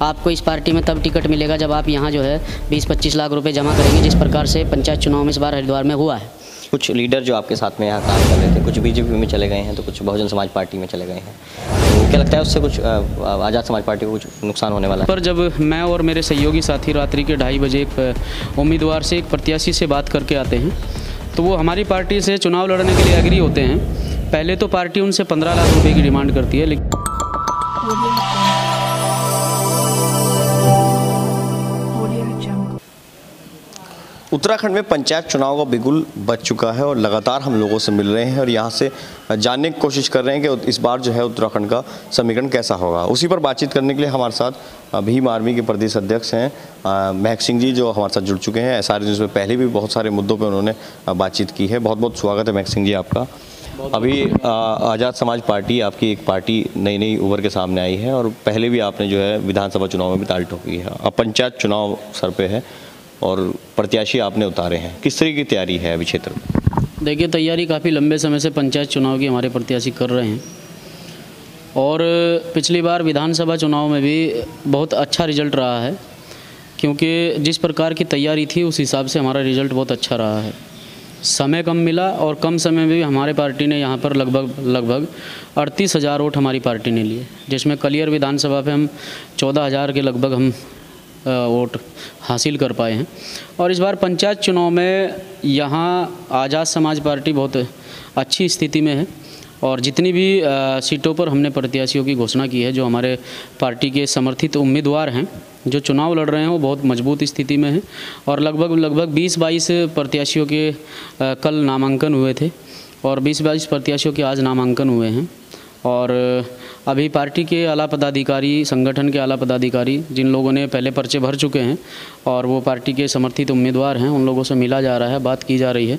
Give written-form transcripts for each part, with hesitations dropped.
आपको इस पार्टी में तब टिकट मिलेगा जब आप यहाँ जो है 20-25 लाख रुपए जमा करेंगे, जिस प्रकार से पंचायत चुनाव में इस बार हरिद्वार में हुआ है। कुछ लीडर जो आपके साथ में यहाँ काम कर रहे थे, कुछ बीजेपी में चले गए हैं तो कुछ बहुजन समाज पार्टी में चले गए हैं, तो क्या लगता है उससे कुछ आज़ाद समाज पार्टी को कुछ नुकसान होने वाला है? पर जब मैं और मेरे सहयोगी साथी रात्रि के 2:30 बजे एक उम्मीदवार से, एक प्रत्याशी से बात करके आते हैं तो वो हमारी पार्टी से चुनाव लड़ने के लिए एग्री होते हैं। पहले तो पार्टी उनसे 15 लाख रुपये की डिमांड करती है, लेकिन उत्तराखंड में पंचायत चुनाव का बिगुल बज चुका है और लगातार हम लोगों से मिल रहे हैं और यहाँ से जानने की कोशिश कर रहे हैं कि इस बार जो है उत्तराखंड का समीकरण कैसा होगा। उसी पर बातचीत करने के लिए हमारे साथ भीम आर्मी के प्रदेश अध्यक्ष हैं महक सिंह जी, जो हमारे साथ जुड़ चुके हैं। SR न्यूज़ में पहले भी बहुत सारे मुद्दों पर उन्होंने बातचीत की है। बहुत बहुत स्वागत है महक सिंह जी आपका। अभी आज़ाद समाज पार्टी आपकी एक पार्टी नई उभर के सामने आई है और पहले भी आपने जो है विधानसभा चुनाव में भी ताल ठोकी है। अब पंचायत चुनाव सर पे है और प्रत्याशी आपने उतारे हैं, किस तरह की तैयारी है अभी क्षेत्र में? देखिए, तैयारी काफ़ी लंबे समय से पंचायत चुनाव की हमारे प्रत्याशी कर रहे हैं और पिछली बार विधानसभा चुनाव में भी बहुत अच्छा रिजल्ट रहा है, क्योंकि जिस प्रकार की तैयारी थी उस हिसाब से हमारा रिजल्ट बहुत अच्छा रहा है। समय कम मिला और कम समय में भी हमारे पार्टी ने यहाँ पर लगभग 38,000 वोट हमारी पार्टी ने लिए, जिसमें कलियर विधानसभा पे हम 14,000 के लगभग हम वोट हासिल कर पाए हैं। और इस बार पंचायत चुनाव में यहाँ आज़ाद समाज पार्टी बहुत अच्छी स्थिति में है और जितनी भी सीटों पर हमने प्रत्याशियों की घोषणा की है, जो हमारे पार्टी के समर्थित उम्मीदवार हैं जो चुनाव लड़ रहे हैं, वो बहुत मजबूत स्थिति में है। और लगभग 20-22 प्रत्याशियों के कल नामांकन हुए थे और 20-22 प्रत्याशियों के आज नामांकन हुए हैं। और अभी पार्टी के आला पदाधिकारी, संगठन के आला पदाधिकारी, जिन लोगों ने पहले पर्चे भर चुके हैं और वो पार्टी के समर्थित उम्मीदवार हैं, उन लोगों से मिला जा रहा है, बात की जा रही है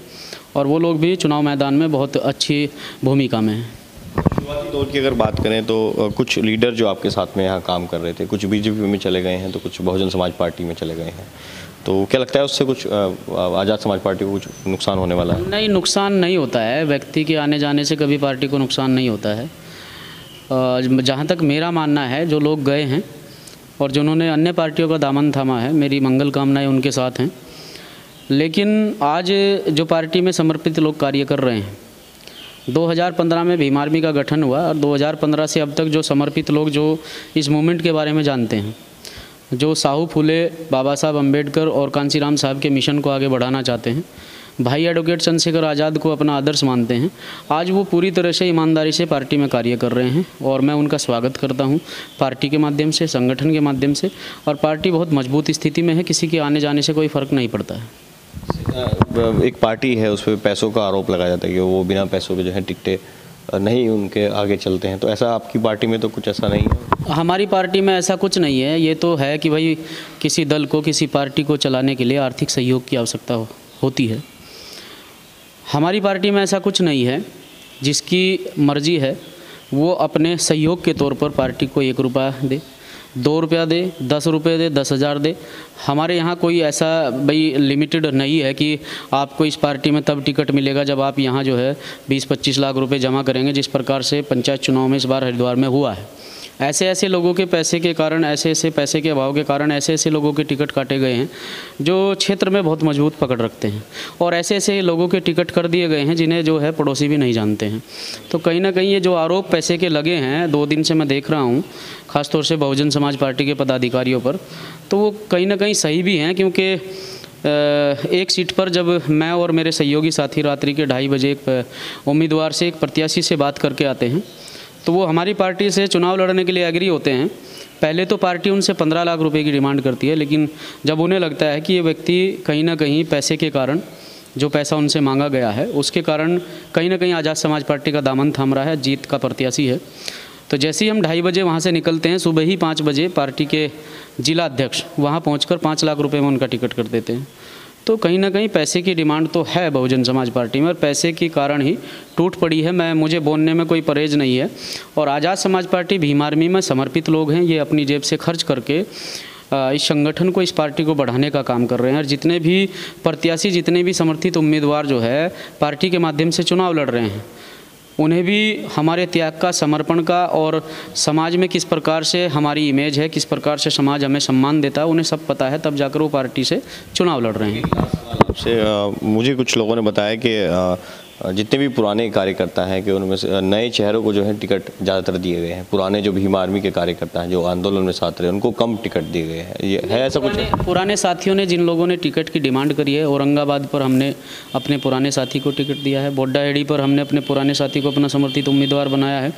और वो लोग भी चुनाव मैदान में बहुत अच्छी भूमिका में हैं। शुरुआती दौर की अगर बात करें तो कुछ लीडर जो आपके साथ में यहाँ काम कर रहे थे, कुछ बीजेपी में चले गए हैं तो कुछ बहुजन समाज पार्टी में चले गए हैं, तो क्या लगता है उससे कुछ आज़ाद समाज पार्टी को कुछ नुकसान होने वाला है? नहीं, नुकसान नहीं होता है। व्यक्ति के आने जाने से कभी पार्टी को नुकसान नहीं होता है। जहाँ तक मेरा मानना है, जो लोग गए हैं और जिन्होंने अन्य पार्टियों का दामन थामा है, मेरी मंगल कामनाएं उनके साथ हैं। लेकिन आज जो पार्टी में समर्पित लोग कार्य कर रहे हैं, 2015 में भीम आर्मी का गठन हुआ और 2015 से अब तक जो समर्पित लोग जो इस मूवमेंट के बारे में जानते हैं, जो साहू फुले, बाबा साहब अम्बेडकर और कांसीराम साहब के मिशन को आगे बढ़ाना चाहते हैं, भाई एडवोकेट चंद्रशेखर आज़ाद को अपना आदर्श मानते हैं, आज वो पूरी तरह से ईमानदारी से पार्टी में कार्य कर रहे हैं और मैं उनका स्वागत करता हूं पार्टी के माध्यम से, संगठन के माध्यम से। और पार्टी बहुत मजबूत स्थिति में है, किसी के आने जाने से कोई फ़र्क नहीं पड़ता है। एक पार्टी है, उस पर पैसों का आरोप लगाया जाता है कि वो बिना पैसों के जो है टिकटें नहीं उनके आगे चलते हैं, तो ऐसा आपकी पार्टी में तो कुछ ऐसा नहीं है? हमारी पार्टी में ऐसा कुछ नहीं है। ये तो है कि भाई किसी दल को, किसी पार्टी को चलाने के लिए आर्थिक सहयोग की आवश्यकता होती है। हमारी पार्टी में ऐसा कुछ नहीं है। जिसकी मर्जी है वो अपने सहयोग के तौर पर पार्टी को 1 रुपया दे, 2 रुपया दे, 10 रुपये दे, 10,000 दे। हमारे यहाँ कोई ऐसा भाई लिमिटेड नहीं है कि आपको इस पार्टी में तब टिकट मिलेगा जब आप यहाँ जो है 20-25 लाख रुपए जमा करेंगे, जिस प्रकार से पंचायत चुनाव में इस बार हरिद्वार में हुआ है। ऐसे लोगों के पैसे के कारण, ऐसे पैसे के अभाव के कारण ऐसे लोगों के टिकट काटे गए हैं जो क्षेत्र में बहुत मजबूत पकड़ रखते हैं और ऐसे लोगों के टिकट कर दिए गए हैं जिन्हें जो है पड़ोसी भी नहीं जानते हैं। तो कहीं ना कहीं ये जो आरोप पैसे के लगे हैं, 2 दिन से मैं देख रहा हूँ, ख़ासतौर से बहुजन समाज पार्टी के पदाधिकारियों पर, तो वो कहीं ना कहीं सही भी हैं। क्योंकि एक सीट पर जब मैं और मेरे सहयोगी साथी रात्रि के 2:30 बजे एक उम्मीदवार से, एक प्रत्याशी से बात करके आते हैं तो वो हमारी पार्टी से चुनाव लड़ने के लिए एग्री होते हैं। पहले तो पार्टी उनसे 15 लाख रुपए की डिमांड करती है, लेकिन जब उन्हें लगता है कि ये व्यक्ति कहीं ना कहीं पैसे के कारण, जो पैसा उनसे मांगा गया है उसके कारण कहीं ना कहीं आज़ाद समाज पार्टी का दामन थाम रहा है, जीत का प्रत्याशी है, तो जैसे ही हम 2:30 बजे वहाँ से निकलते हैं, सुबह ही 5 बजे पार्टी के जिला अध्यक्ष वहाँ पहुँच 5 लाख रुपये में उनका टिकट कर देते हैं। तो कहीं ना कहीं पैसे की डिमांड तो है बहुजन समाज पार्टी में और पैसे के कारण ही टूट पड़ी है। मुझे बोलने में कोई परहेज नहीं है। और आज़ाद समाज पार्टी भीम आर्मी में समर्पित लोग हैं, ये अपनी जेब से खर्च करके इस संगठन को, इस पार्टी को बढ़ाने का काम कर रहे हैं। और जितने भी प्रत्याशी, जितने भी समर्थित उम्मीदवार जो है पार्टी के माध्यम से चुनाव लड़ रहे हैं, उन्हें भी हमारे त्याग का, समर्पण का और समाज में किस प्रकार से हमारी इमेज है, किस प्रकार से समाज हमें सम्मान देता है, उन्हें सब पता है, तब जाकर वो पार्टी से चुनाव लड़ रहे हैं। आपसे मुझे कुछ लोगों ने बताया कि जितने भी पुराने कार्यकर्ता हैं कि उनमें से नए चेहरों को जो है टिकट ज़्यादातर दिए गए हैं। पुराने जो भीम आर्मी के कार्यकर्ता हैं जो आंदोलन में साथ रहे उनको कम टिकट दिए गए हैं। ये है ऐसा कुछ? पुराने साथियों ने, जिन लोगों ने टिकट की डिमांड करी है, औरंगाबाद पर हमने अपने पुराने साथी को टिकट दिया है, बोड्डाहेड़ी पर हमने अपने पुराने साथी को अपना समर्थित उम्मीदवार बनाया है,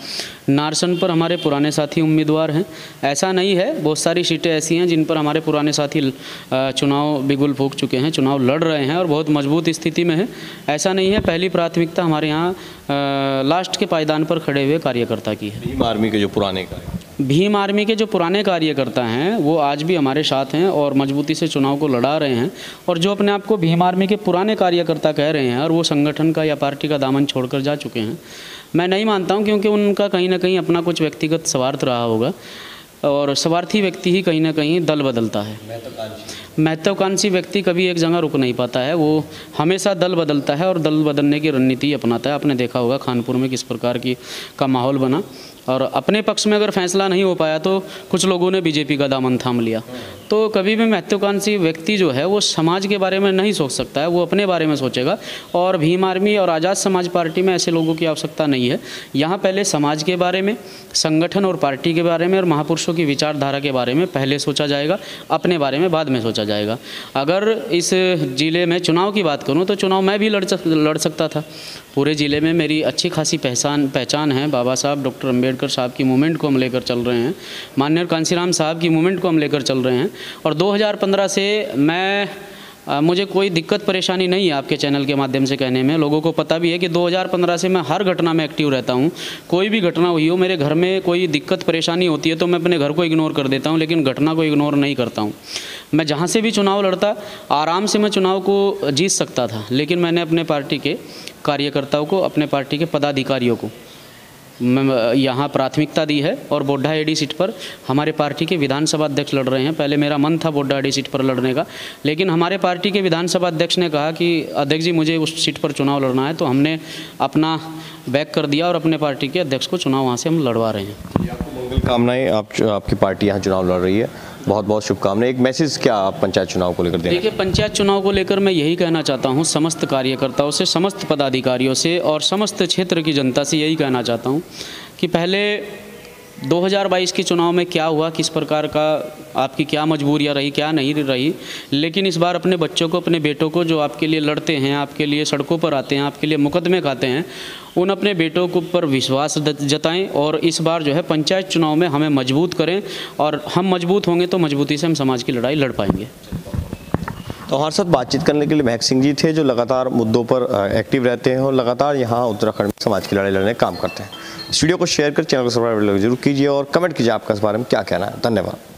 नारसन पर हमारे पुराने साथी उम्मीदवार हैं। ऐसा नहीं है, बहुत सारी सीटें ऐसी हैं जिन पर हमारे पुराने साथी चुनाव बिगुल फूंक चुके हैं, चुनाव लड़ रहे हैं और बहुत मजबूत स्थिति में है। ऐसा नहीं है, पहली प्राथमिकता हमारे यहाँ लास्ट के पायदान पर खड़े हुए कार्यकर्ता की है। भीम आर्मी के जो पुराने कार्यकर्ता हैं वो आज भी हमारे साथ हैं और मजबूती से चुनाव को लड़ा रहे हैं। और जो अपने आप को भीम आर्मी के पुराने कार्यकर्ता कह रहे हैं और वो संगठन का या पार्टी का दामन छोड़कर जा चुके हैं, मैं नहीं मानता हूं, क्योंकि उनका कहीं ना कहीं अपना कुछ व्यक्तिगत स्वार्थ रहा होगा और स्वार्थी व्यक्ति ही कहीं ना कहीं दल बदलता है। महत्वाकांक्षी व्यक्ति कभी एक जगह रुक नहीं पाता है, वो हमेशा दल बदलता है और दल बदलने की रणनीति अपनाता है। आपने देखा होगा कानपुर में किस प्रकार का माहौल बना और अपने पक्ष में अगर फैसला नहीं हो पाया तो कुछ लोगों ने बीजेपी का दामन थाम लिया। तो कभी भी महत्वाकांक्षी व्यक्ति जो है वो समाज के बारे में नहीं सोच सकता है, वो अपने बारे में सोचेगा। और भीम आर्मी और आज़ाद समाज पार्टी में ऐसे लोगों की आवश्यकता नहीं है। यहाँ पहले समाज के बारे में, संगठन और पार्टी के बारे में और महापुरुषों की विचारधारा के बारे में पहले सोचा जाएगा, अपने बारे में बाद में सोचा जाएगा। अगर इस ज़िले में चुनाव की बात करूँ तो चुनाव मैं भी लड़ सकता था। पूरे ज़िले में मेरी अच्छी खासी पहचान है। बाबा साहब डॉक्टर अम्बेडकर साहब की मूवमेंट को हम लेकर चल रहे हैं, माननीय कांशीराम साहब की मूवमेंट को हम लेकर चल रहे हैं। और 2015 से मुझे कोई दिक्कत परेशानी नहीं है आपके चैनल के माध्यम से कहने में। लोगों को पता भी है कि 2015 से मैं हर घटना में एक्टिव रहता हूं। कोई भी घटना हुई हो, मेरे घर में कोई दिक्कत परेशानी होती है तो मैं अपने घर को इग्नोर कर देता हूं, लेकिन घटना को इग्नोर नहीं करता हूं। मैं जहां से भी चुनाव लड़ता आराम से मैं चुनाव को जीत सकता था, लेकिन मैंने अपने पार्टी के कार्यकर्ताओं को, अपने पार्टी के पदाधिकारियों को यहाँ प्राथमिकता दी है। और बोड्डाहेड़ी सीट पर हमारे पार्टी के विधानसभा अध्यक्ष लड़ रहे हैं। पहले मेरा मन था बोड्डाहेड़ी सीट पर लड़ने का, लेकिन हमारे पार्टी के विधानसभा अध्यक्ष ने कहा कि अध्यक्ष जी मुझे उस सीट पर चुनाव लड़ना है, तो हमने अपना बैक कर दिया और अपने पार्टी के अध्यक्ष को चुनाव वहाँ से हम लड़वा रहे हैं। आपको मंगल कामनाएं। आपकी पार्टी यहाँ चुनाव लड़ रही है, बहुत बहुत शुभकामनाएं। एक मैसेज क्या आप पंचायत चुनाव को लेकर दें? देखिए, पंचायत चुनाव को लेकर मैं यही कहना चाहता हूँ समस्त कार्यकर्ताओं से, समस्त पदाधिकारियों से और समस्त क्षेत्र की जनता से यही कहना चाहता हूँ कि पहले 2022 के चुनाव में क्या हुआ, किस प्रकार का आपकी क्या मजबूरियाँ रही, क्या नहीं रही, लेकिन इस बार अपने बच्चों को, अपने बेटों को जो आपके लिए लड़ते हैं, आपके लिए सड़कों पर आते हैं, आपके लिए मुकदमे खाते हैं, उन अपने बेटों को पर विश्वास जताएं और इस बार जो है पंचायत चुनाव में हमें मजबूत करें। और हम मजबूत होंगे तो मजबूती से हम समाज की लड़ाई लड़ पाएंगे। तो हमारे साथ बातचीत करने के लिए महक सिंह जी थे, जो लगातार मुद्दों पर एक्टिव रहते हैं और लगातार यहाँ उत्तराखंड में समाज की लड़ाई लड़ने का काम करते हैं। इस वीडियो को शेयर कर, चैनल को सब्सक्राइब जरूर कीजिए और कमेंट कीजिए आपका इस बारे में क्या कहना है। धन्यवाद।